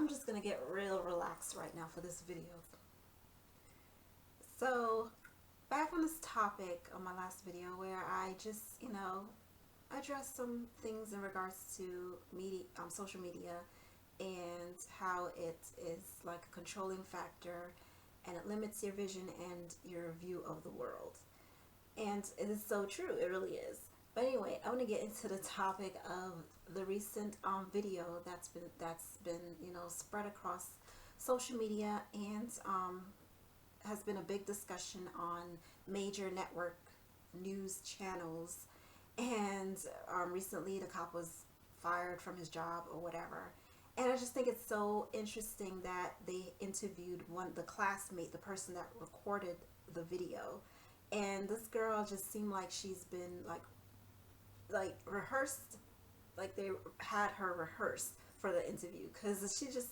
I'm just gonna get real relaxed right now for this video. So, back on this topic on my last video where I just, addressed some things in regards to media, social media, and how it is like a controlling factor and it limits your vision and your view of the world. And it is so true, it really is. But anyway, I want to get into the topic of the recent video that's been spread across social media and has been a big discussion on major network news channels. And recently, the cop was fired from his job or whatever. And I just think it's so interesting that they interviewed the classmate, the person that recorded the video, and this girl just seemed like she's been like rehearsed, like they had her rehearsed for the interview, because she just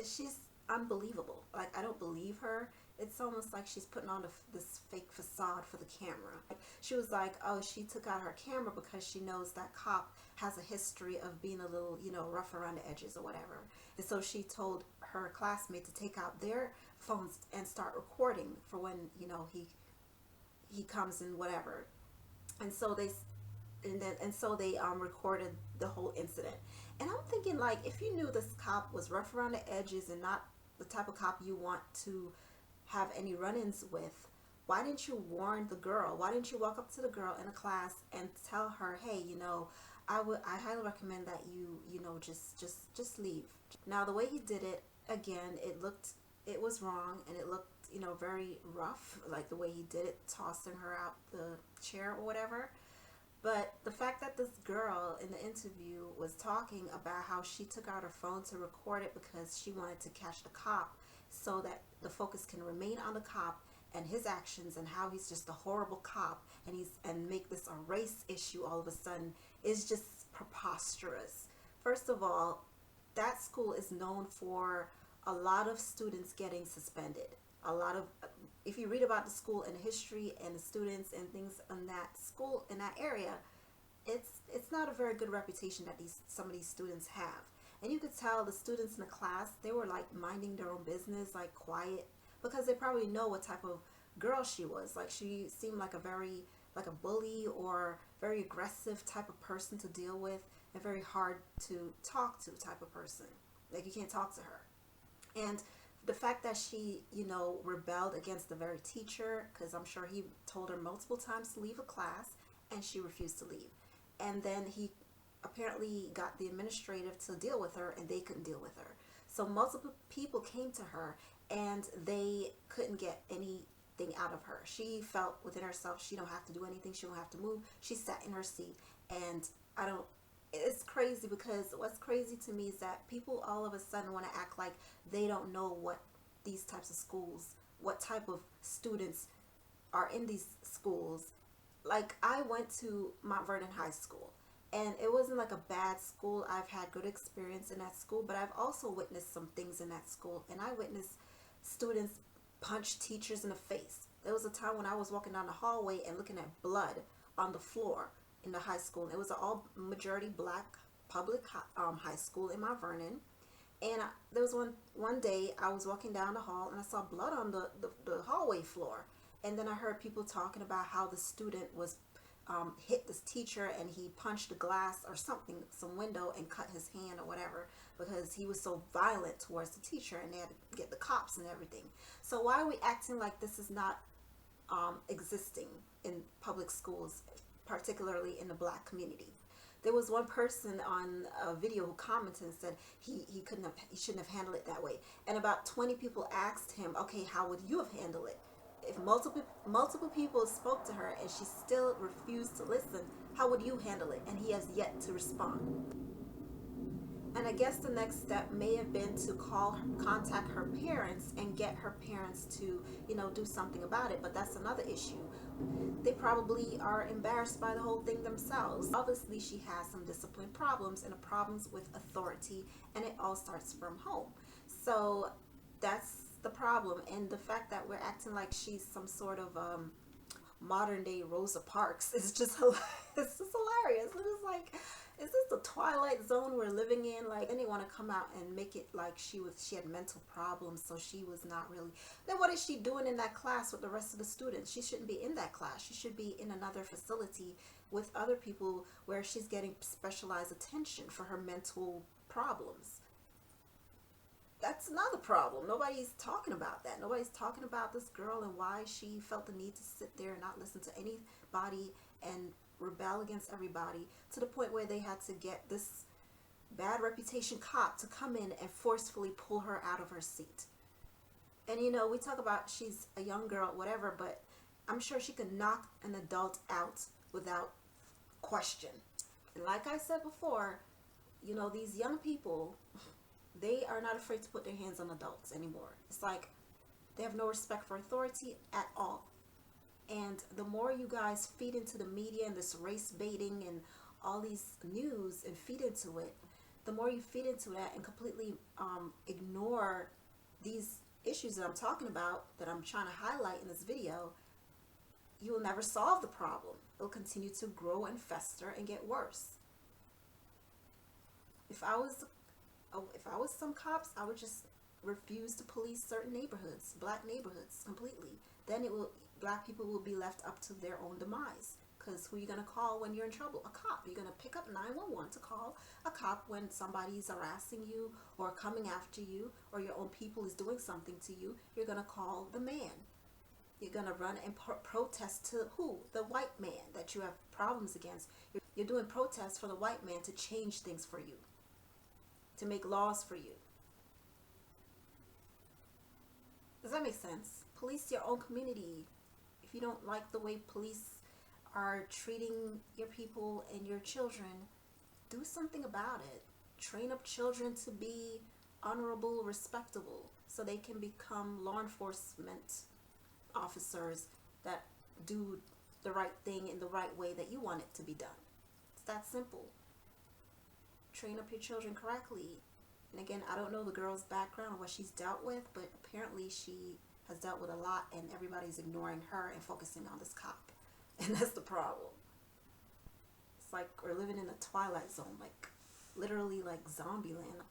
she's unbelievable. Like, I don't believe her. It's almost like she's putting on this fake facade for the camera. Like, she was like, oh, she took out her camera because she knows that cop has a history of being a little, rough around the edges or whatever. And so she told her classmate to take out their phones and start recording for when, he comes and whatever. And so they recorded the whole incident. And I'm thinking, like, if you knew this cop was rough around the edges and not the type of cop you want to have any run-ins with, why didn't you warn the girl? Why didn't you walk up to the girl in a class and tell her, hey, I highly recommend that you just leave. Now, the way he did it, again, it was wrong, and it looked, very rough, like the way he did it, tossing her out the chair or whatever. But the fact that this girl in the interview was talking about how she took out her phone to record it because she wanted to catch the cop so that the focus can remain on the cop and his actions and how he's just a horrible cop, and make this a race issue all of a sudden, is just preposterous. First of all, that school is known for a lot of students getting suspended. If you read about the school and the history and the students and things in that school, in that area, it's not a very good reputation that some of these students have. And you could tell the students in the class, they were like minding their own business, like quiet, because they probably know what type of girl she was. Like, she seemed like a bully or very aggressive type of person to deal with, and very hard to talk to type of person. Like, you can't talk to her. And the fact that she, rebelled against the very teacher, because I'm sure he told her multiple times to leave a class, and she refused to leave. And then he apparently got the administrative to deal with her, and they couldn't deal with her. So multiple people came to her, and they couldn't get anything out of her. She felt within herself she don't have to do anything. She don't have to move. She sat in her seat, and it's crazy, because what's crazy to me is that people all of a sudden want to act like they don't know what these types of schools, what type of students are in these schools. Like, I went to Mount Vernon High School, and it wasn't like a bad school. I've had good experience in that school, but I've also witnessed some things in that school, and I witnessed students punch teachers in the face. There was a time when I was walking down the hallway and looking at blood on the floor in the high school. It was an all majority black public high school in Mount Vernon. And there was one day I was walking down the hall and I saw blood on the hallway floor. And then I heard people talking about how the student was hit this teacher, and he punched the glass or something, some window, and cut his hand or whatever, because he was so violent towards the teacher, and they had to get the cops and everything. So why are we acting like this is not existing in public schools, particularly in the black community? There was one person on a video who commented and said he shouldn't have handled it that way. And about 20 people asked him, okay, how would you have handled it? If multiple people spoke to her and she still refused to listen, how would you handle it? And he has yet to respond. And I guess the next step may have been to contact her parents and get her parents to, do something about it. But that's another issue. They probably are embarrassed by the whole thing themselves. Obviously, she has some discipline problems and problems with authority, and it all starts from home. So that's the problem. And the fact that we're acting like she's some sort of modern day Rosa Parks is just hilarious. It's just hilarious. It is like, Is this the twilight zone we're living in? Like, then they want to come out and make it like she had mental problems, so she was not really. Then what is she doing in that class with the rest of the students? She shouldn't be in that class. She should be in another facility with other people where she's getting specialized attention for her mental problems. That's another problem. Nobody's talking about that. Nobody's talking about this girl and why she felt the need to sit there and not listen to anybody and rebel against everybody to the point where they had to get this bad reputation cop to come in and forcefully pull her out of her seat. And you know, we talk about she's a young girl, whatever, but I'm sure she could knock an adult out without question. And like I said before, you know, these young people, they are not afraid to put their hands on adults anymore. It's like they have no respect for authority at all. And the more you guys feed into the media and this race baiting and all these news and feed into it, the more you feed into that and completely ignore these issues that I'm talking about, that I'm trying to highlight in this video, you will never solve the problem. It'll continue to grow and fester and get worse. If I was some cops, I would just refuse to police certain neighborhoods, black neighborhoods, completely. Then black people will be left up to their own demise. Because who are you going to call when you're in trouble? A cop. You're going to pick up 911 to call a cop when somebody's harassing you or coming after you, or your own people is doing something to you. You're going to call the man. You're going to run and protest to who? The white man that you have problems against. You're doing protests for the white man to change things for you, to make laws for you. Does that make sense? Police your own community. If you don't like the way police are treating your people and your children, do something about it. Train up children to be honorable, respectable, so they can become law enforcement officers that do the right thing in the right way that you want it to be done. It's that simple. Train up your children correctly. And again, I don't know the girl's background or what she's dealt with, but apparently she has dealt with a lot and everybody's ignoring her and focusing on this cop. And that's the problem. It's like we're living in a twilight zone, like literally like zombie land.